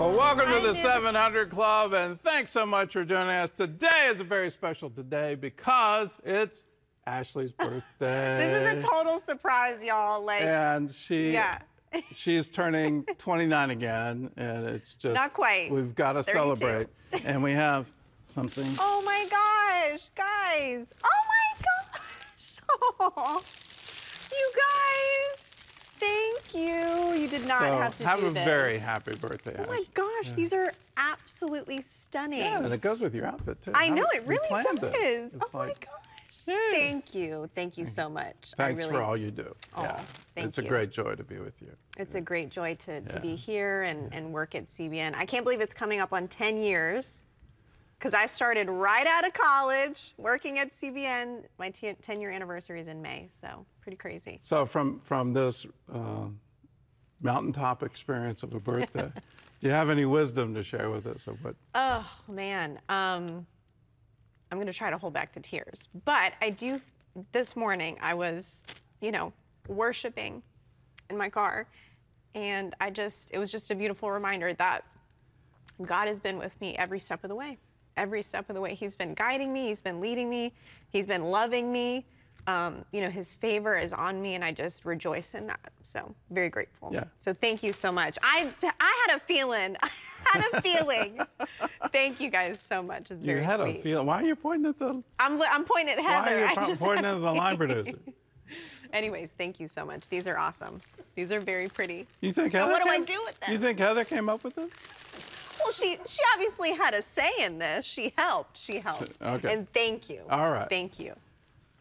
Well, welcome to the 700 Club, and thanks so much for joining us. Today is a very special day because it's Ashley's birthday. This is a total surprise, y'all. And she's turning 29 again, and it's just... Not quite. We've got to 32. celebrate. And we have something... Oh, my gosh, guys. Oh, my gosh. Oh, you guys. Thank you. You did not have to do this. Have a very happy birthday, Oh, my gosh. These are absolutely stunning. Yeah, and it goes with your outfit, too. I know, it really does. Oh, my gosh. Yay. Thank you. Thank you so much. Thanks for all you do. Oh, yeah. Thank it's you. a great joy to be with you. It's a great joy to be here and work at CBN. I can't believe it's coming up on 10 years because I started right out of college working at CBN. My 10-year anniversary is in May, so pretty crazy. So from this mountaintop experience of a birthday, do you have any wisdom to share with us? Of what? Oh, man. I'm going to try to hold back the tears. But I do, this morning, I was, worshiping in my car. And it was just a beautiful reminder that God has been with me every step of the way. Every step of the way. He's been guiding me. He's been leading me. He's been loving me. His favor is on me, and I just rejoice in that. So very grateful. Yeah. So thank you so much. I had a feeling. Thank you guys so much. It's very sweet. You had a feeling. Why are you pointing at the... I'm pointing at Heather. Why are you pointing at the line producer? Anyways, thank you so much. These are awesome. These are very pretty. You think Heather? What do I do with them? You think Heather came up with this? Well, she obviously had a say in this. She helped. Okay. And thank you. All right. Thank you.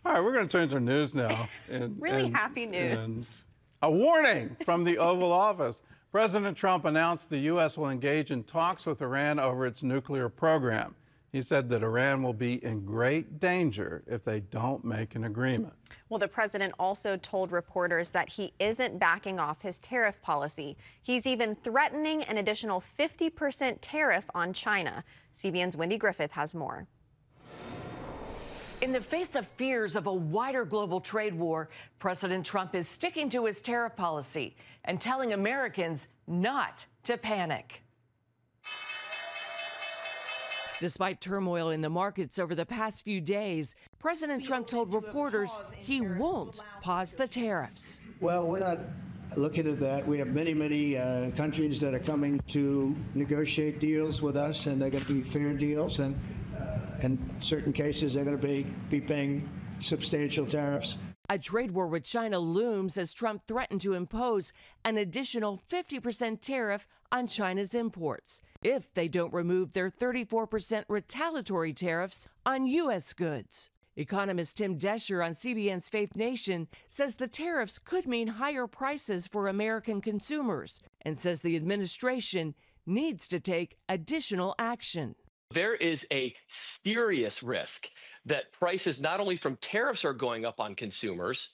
All right, we're going to turn to news now. Really happy news. And a warning from the Oval Office. President Trump announced the U.S. will engage in talks with Iran over its nuclear program. He said that Iran will be in great danger if they don't make an agreement. Well, the president also told reporters that he isn't backing off his tariff policy. He's even threatening an additional 50% tariff on China. CBN's Wendy Griffith has more. In the face of fears of a wider global trade war, President Trump is sticking to his tariff policy and telling Americans not to panic. Despite turmoil in the markets over the past few days, President Trump told reporters he won't pause the tariffs. Well, we're not looking at that. We have many countries that are coming to negotiate deals with us, and they're going to be fair deals. And in certain cases, they're going to be paying substantial tariffs. A trade war with China looms as Trump threatened to impose an additional 50% tariff on China's imports if they don't remove their 34% retaliatory tariffs on U.S. goods. Economist Tim Desher on CBN's Faith Nation says the tariffs could mean higher prices for American consumers and says the administration needs to take additional action. There is a serious risk that prices not only from tariffs are going up on consumers,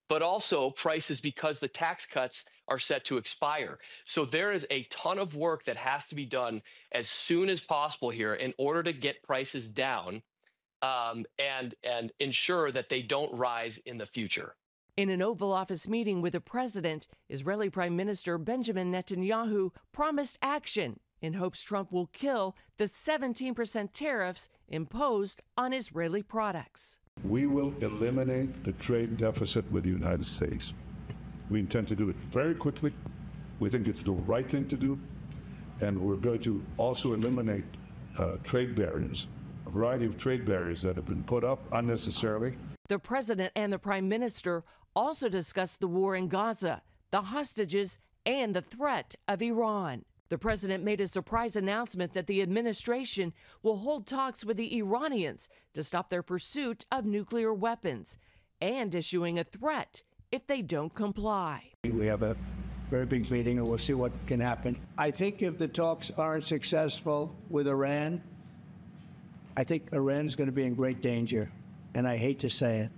but also prices because the tax cuts are set to expire. So there is a ton of work that has to be done as soon as possible here in order to get prices down and ensure that they don't rise in the future. In an Oval Office meeting with the president, Israeli Prime Minister Benjamin Netanyahu promised action in hopes Trump will kill the 17% tariffs imposed on Israeli products. We will eliminate the trade deficit with the United States. We intend to do it very quickly. We think it's the right thing to do. And we're going to also eliminate trade barriers, a variety of trade barriers that have been put up unnecessarily. The president and the prime minister also discussed the war in Gaza, the hostages, and the threat of Iran. The president made a surprise announcement that the administration will hold talks with the Iranians to stop their pursuit of nuclear weapons and issuing a threat if they don't comply. We have a very big meeting, and we'll see what can happen. I think if the talks aren't successful with Iran, I think Iran is going to be in great danger. And I hate to say it,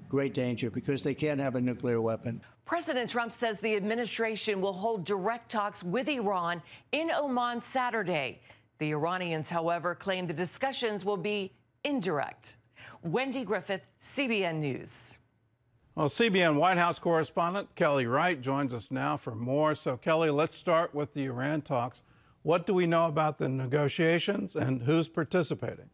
great danger, because they can't have a nuclear weapon. President Trump says the administration will hold direct talks with Iran in Oman Saturday. The Iranians, however, claim the discussions will be indirect. Wendy Griffith, CBN News. Well, CBN White House correspondent Kelly Wright joins us now for more. So, Kelly, let's start with the Iran talks. What do we know about the negotiations and who's participating?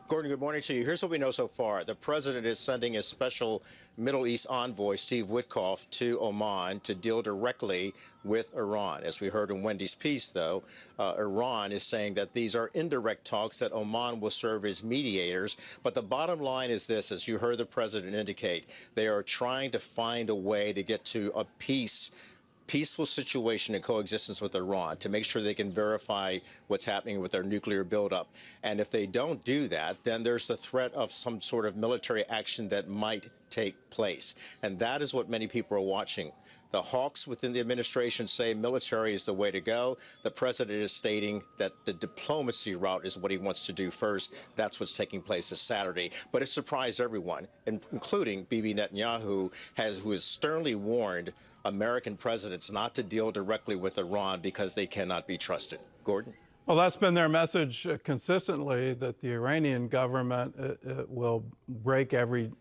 Gordon, good morning to you. Here's what we know so far. The president is sending his special Middle East envoy, Steve Witkoff, to Oman to deal directly with Iran. As we heard in Wendy's piece, though, Iran is saying that these are indirect talks, that Oman will serve as mediators. But the bottom line is this, as you heard the president indicate, they are trying to find a way to get to a peaceful situation and coexistence with Iran to make sure they can verify what's happening with their nuclear buildup. And if they don't do that, then there's the threat of some sort of military action that might take place. And that is what many people are watching. The hawks within the administration say military is the way to go. The president is stating that the diplomacy route is what he wants to do first. That's what's taking place this Saturday. But it surprised everyone, including Bibi Netanyahu, who has sternly warned American presidents not to deal directly with Iran because they cannot be trusted. Gordon? Well, that's been their message consistently, that the Iranian government will break every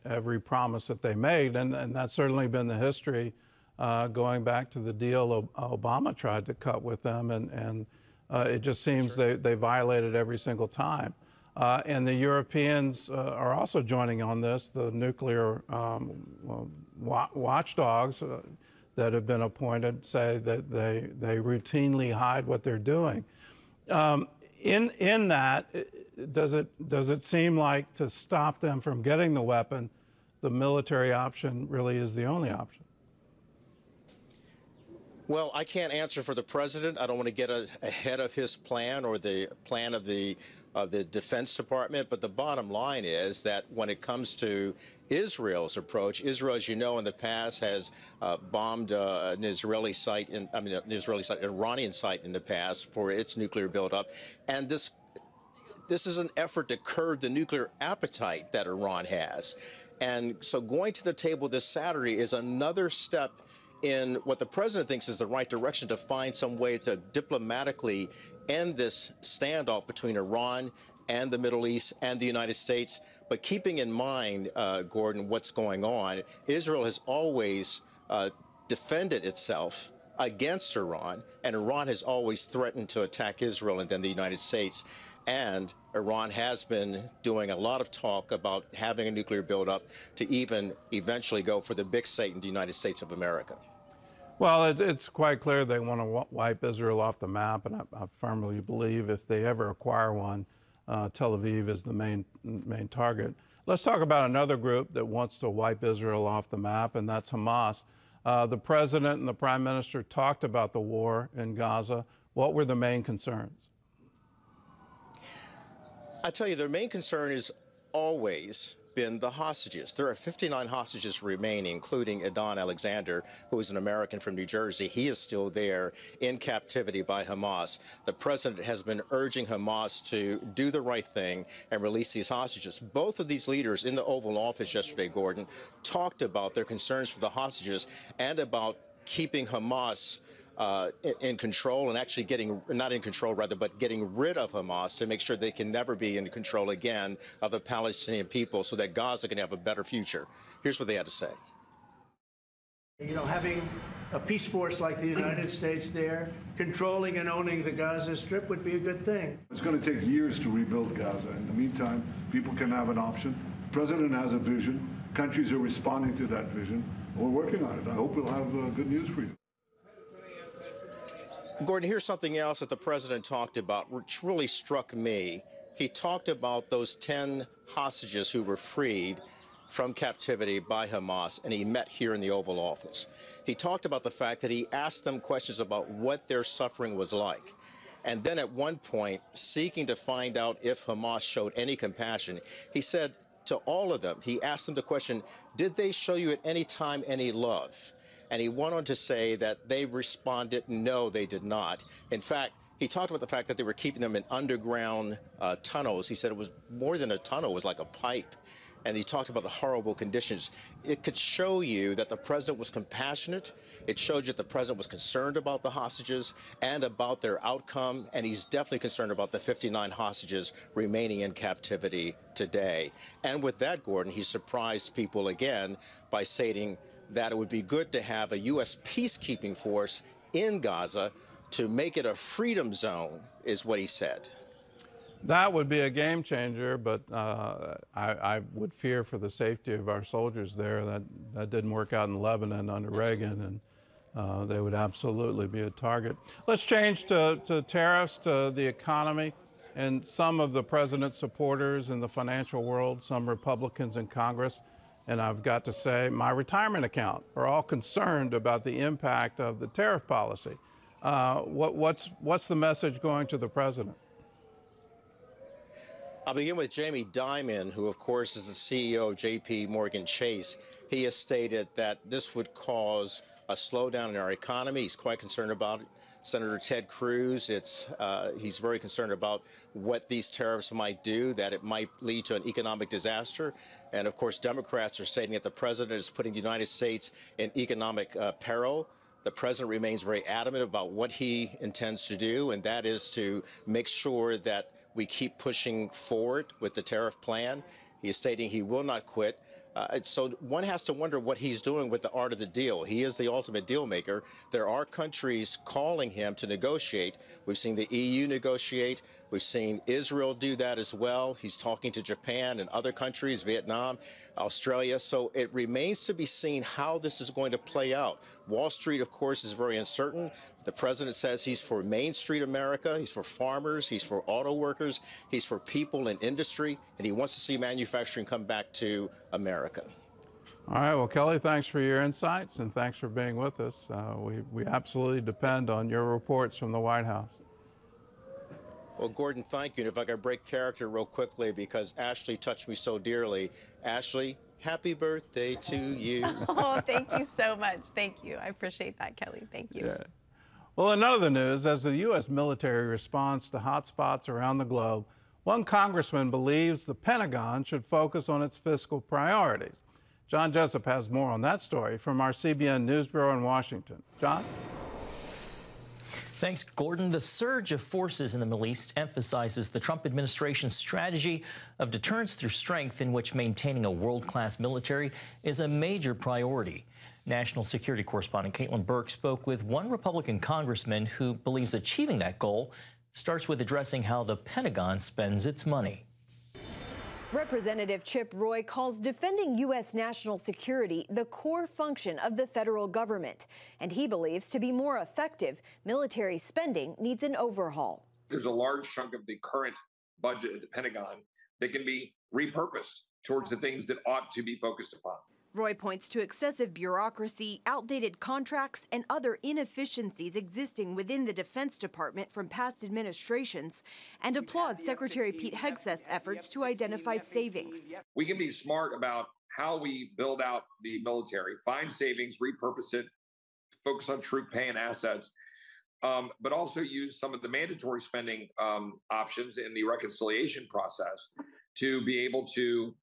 promise that they made. And that's certainly been the history going back to the deal Obama tried to cut with them. And it just seems they violated every single time. And the Europeans are also joining on this. The nuclear watchdogs that have been appointed say that they routinely hide what they're doing. In that, does it seem like, to stop them from getting the weapon, the military option really is the only option? Well, I can't answer for the president. I don't want to get ahead of his plan or the plan of the Defense Department. But the bottom line is that when it comes to Israel's approach, Israel, as you know, in the past has bombed an Iranian site in the past for its nuclear buildup, and this is an effort to curb the nuclear appetite that Iran has. And so going to the table this Saturday is another step in what the president thinks is the right direction to find some way to diplomatically end this standoff between Iran and the Middle East and the United States. But keeping in mind, Gordon, what's going on, Israel has always defended itself against Iran, and Iran has always threatened to attack Israel and then the United States. And Iran has been doing a lot of talk about having a nuclear buildup to even eventually go for the big Satan, the United States of America. Well, it's quite clear they want to wipe Israel off the map, and I firmly believe if they ever acquire one, Tel Aviv is the main target. Let's talk about another group that wants to wipe Israel off the map, and that's Hamas. The president and the prime minister talked about the war in Gaza. What were the main concerns? I tell you, their main concern has always been the hostages. There are 59 hostages remaining, including Adon Alexander, who is an American from New Jersey. He is still there in captivity by Hamas. The president has been urging Hamas to do the right thing and release these hostages. Both of these leaders in the Oval Office yesterday, Gordon, talked about their concerns for the hostages and about keeping Hamas in control, and actually not in control, but getting rid of Hamas to make sure they can never be in control again of the Palestinian people so that Gaza can have a better future. Here's what they had to say. You know, having a peace force like the United States there, controlling and owning the Gaza Strip would be a good thing. It's going to take years to rebuild Gaza. In the meantime, people can have an option. The president has a vision. Countries are responding to that vision. We're working on it. I hope we'll have good news for you. Gordon, here's something else that the president talked about, which really struck me. He talked about those 10 hostages who were freed from captivity by Hamas, and he met here in the Oval Office. He talked about the fact that he asked them questions about what their suffering was like. And then at one point, seeking to find out if Hamas showed any compassion, he said to all of them, he asked them the question, did they show you at any time any love? And he went on to say that they responded, no, they did not. In fact, he talked about the fact that they were keeping them in underground tunnels. He said it was more than a tunnel, it was like a pipe. And he talked about the horrible conditions. It could show you that the president was compassionate. It showed you that the president was concerned about the hostages and about their outcome. And he's definitely concerned about the 59 hostages remaining in captivity today. And with that, Gordon, he surprised people again by stating that it would be good to have a U.S. peacekeeping force in Gaza to make it a freedom zone, is what he said. That would be a game changer, but I would fear for the safety of our soldiers there. That didn't work out in Lebanon under Reagan, and they would absolutely be a target. Let's change to tariffs, to the economy, and some of the president's supporters in the financial world, some Republicans in Congress, and I've got to say, my retirement account, are all concerned about the impact of the tariff policy. What's the message going to the president? I'll begin with Jamie Dimon, who, of course, is the CEO of J.P. Morgan Chase. He has stated that this would cause a slowdown in our economy. He's quite concerned about it. Senator Ted Cruz, he's very concerned about what these tariffs might do, that it might lead to an economic disaster. And, of course, Democrats are stating that the president is putting the United States in economic peril. The president remains very adamant about what he intends to do, and that is to make sure that we keep pushing forward with the tariff plan. He is stating he will not quit. So one has to wonder what he's doing with the art of the deal. He is the ultimate deal maker. There are countries calling him to negotiate. We've seen the EU negotiate. We've seen Israel do that as well. He's talking to Japan and other countries, Vietnam, Australia. So it remains to be seen how this is going to play out. Wall Street, of course, is very uncertain. The president says he's for Main Street America. He's for farmers. He's for auto workers. He's for people in industry. And he wants to see manufacturing come back to America. All right. Well, Kelly, thanks for your insights and thanks for being with us. We absolutely depend on your reports from the White House. Well, Gordon, thank you. And if I could break character real quickly, because Ashley touched me so dearly. Ashley, happy birthday to you. Oh, thank you so much. Thank you. I appreciate that, Kelly. Thank you. Yeah. Well, in other news, as the U.S. military responds to hotspots around the globe, one congressman believes the Pentagon should focus on its fiscal priorities. John Jessup has more on that story from our CBN News Bureau in Washington. John? Thanks, Gordon. The surge of forces in the Middle East emphasizes the Trump administration's strategy of deterrence through strength, in which maintaining a world-class military is a major priority. National security correspondent Caitlin Burke spoke with one Republican congressman who believes achieving that goal starts with addressing how the Pentagon spends its money. Representative Chip Roy calls defending U.S. national security the core function of the federal government, and he believes to be more effective, military spending needs an overhaul. There's a large chunk of the current budget at the Pentagon that can be repurposed towards the things that ought to be focused upon. Roy points to excessive bureaucracy, outdated contracts, and other inefficiencies existing within the Defense Department from past administrations, and applauds Secretary Pete Hegseth's efforts to identify savings. We can be smart about how we build out the military, find savings, repurpose it, focus on troop pay and assets, but also use some of the mandatory spending options in the reconciliation process to be able to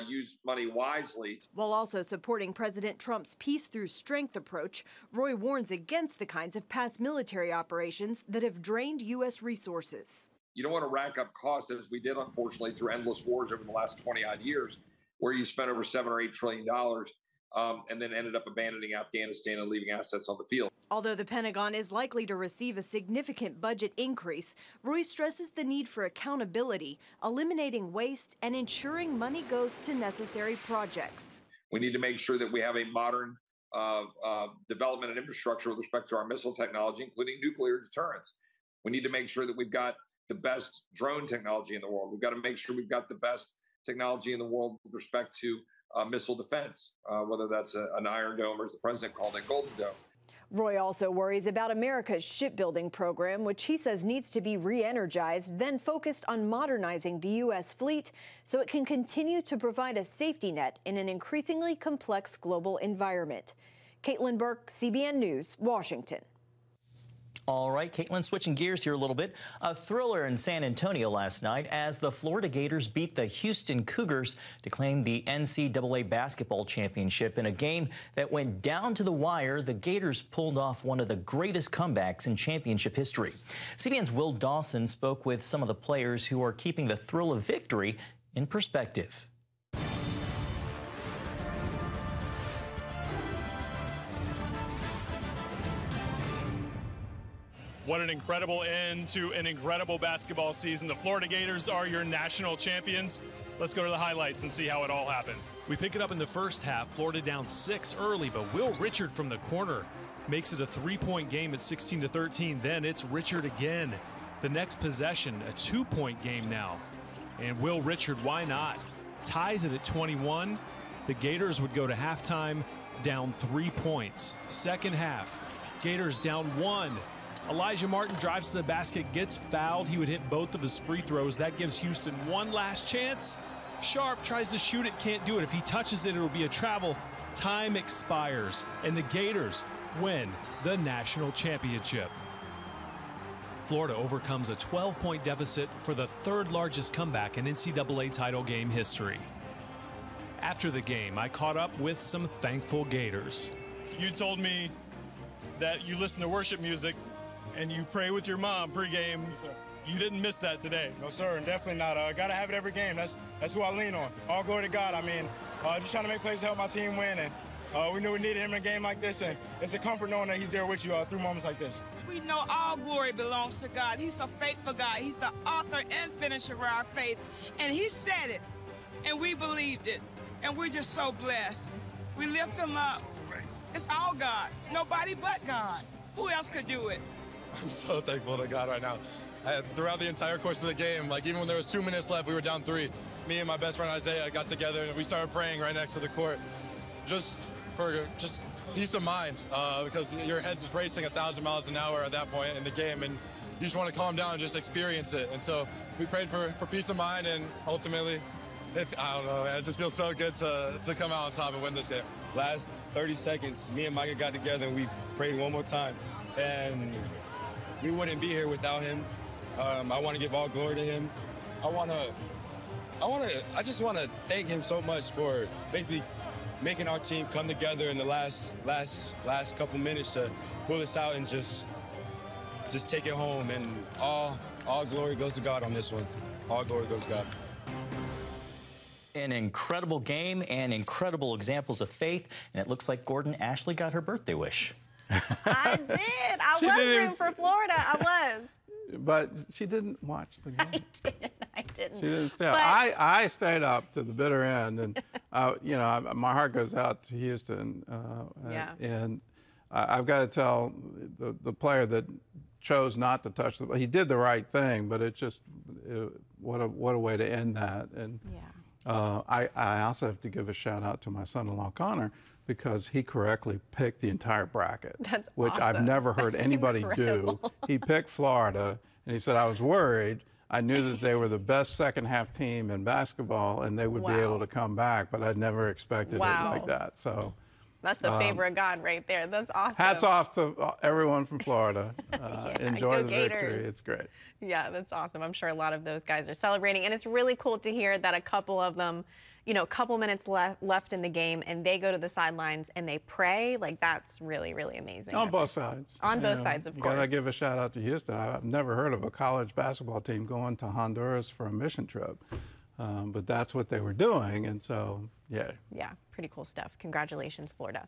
use money wisely. While also supporting President Trump's peace through strength approach, Roy warns against the kinds of past military operations that have drained U.S. resources. You don't want to rack up costs, as we did, unfortunately, through endless wars over the last 20-odd years, where you spent over $7 or $8 trillion and then ended up abandoning Afghanistan and leaving assets on the field. Although the Pentagon is likely to receive a significant budget increase, Roy stresses the need for accountability, eliminating waste, and ensuring money goes to necessary projects. We need to make sure that we have a modern development and infrastructure with respect to our missile technology, including nuclear deterrence. We need to make sure that we've got the best drone technology in the world. We've got to make sure we've got the best technology in the world with respect to missile defense, whether that's an Iron Dome or, as the president called it, Golden Dome. Roy also worries about America's shipbuilding program, which he says needs to be re-energized, then focused on modernizing the U.S. fleet so it can continue to provide a safety net in an increasingly complex global environment. Caitlin Burke, CBN News, Washington. All right, Caitlin, switching gears here a little bit. A thriller in San Antonio last night as the Florida Gators beat the Houston Cougars to claim the NCAA basketball championship in a game that went down to the wire. The Gators pulled off one of the greatest comebacks in championship history. CBN's Will Dawson spoke with some of the players who are keeping the thrill of victory in perspective. What an incredible end to an incredible basketball season. The Florida Gators are your national champions. Let's go to the highlights and see how it all happened. We pick it up in the first half. Florida down 6 early, but Will Richard from the corner makes it a 3-point game at 16-13. Then it's Richard again. The next possession, a 2-point game now. And Will Richard, why not? Ties it at 21. The Gators would go to halftime down 3 points. Second half, Gators down 1. Elijah Martin drives to the basket, gets fouled. He would hit both of his free throws. That gives Houston one last chance. Sharp tries to shoot it, can't do it. If he touches it, it'll be a travel. Time expires, and the Gators win the national championship. Florida overcomes a 12-point deficit for the 3rd largest comeback in NCAA title game history. After the game, I caught up with some thankful Gators. You told me that you listen to worship music and you pray with your mom pregame. Yes, you didn't miss that today. No, sir, definitely not. Got to have it every game. That's who I lean on. All glory to God. I mean, just trying to make plays to help my team win, and we knew we needed him in a game like this, and it's a comfort knowing that he's there with you through moments like this. We know all glory belongs to God. He's a faithful God. He's the author and finisher of our faith, and he said it, and we believed it, and we're just so blessed. We lift him up. It's all God. Nobody but God. Who else could do it? I'm so thankful to God right now. Throughout the entire course of the game, like even when there was 2 minutes left, we were down 3. Me and my best friend Isaiah got together and we started praying right next to the court, just for peace of mind, because your head's racing 1,000 miles an hour at that point in the game, and you just want to calm down and just experience it. And so we prayed for peace of mind, and ultimately, I don't know, man, it just feels so good to come out on top and win this game. Last 30 seconds, me and Micah got together and we prayed one more time, and we wouldn't be here without him. I want to give all glory to him. I just want to thank him so much for basically making our team come together in the last couple minutes to pull us out and just take it home. And all glory goes to God on this one. All glory goes to God. An incredible game and incredible examples of faith. And it looks like Gordon Ashley got her birthday wish. I did. I was rooting for Florida. I was. But she didn't watch the game. I didn't. She didn't stay up. I stayed up to the bitter end, and you know, my heart goes out to Houston. And I've got to tell the player that chose not to touch the ball. He did the right thing, but what a way to end that. And I also have to give a shout out to my son-in-law Connor, because he correctly picked the entire bracket, which I've never heard anybody do. He picked Florida, and he said, I was worried. I knew that they were the best second-half team in basketball, and they would be able to come back, but I'd never expected it like that. So that's the favor of God right there. That's awesome. Hats off to everyone from Florida. Enjoy the victory. It's great. Yeah, that's awesome. I'm sure a lot of those guys are celebrating, and it's really cool to hear that a couple of them, you know, a couple minutes left in the game, and they go to the sidelines and they pray. Like, that's really, really amazing. On both sides. On both sides, of course. You gotta give a shout out to Houston. I've never heard of a college basketball team going to Honduras for a mission trip, but that's what they were doing, and so, yeah. Yeah, pretty cool stuff. Congratulations, Florida.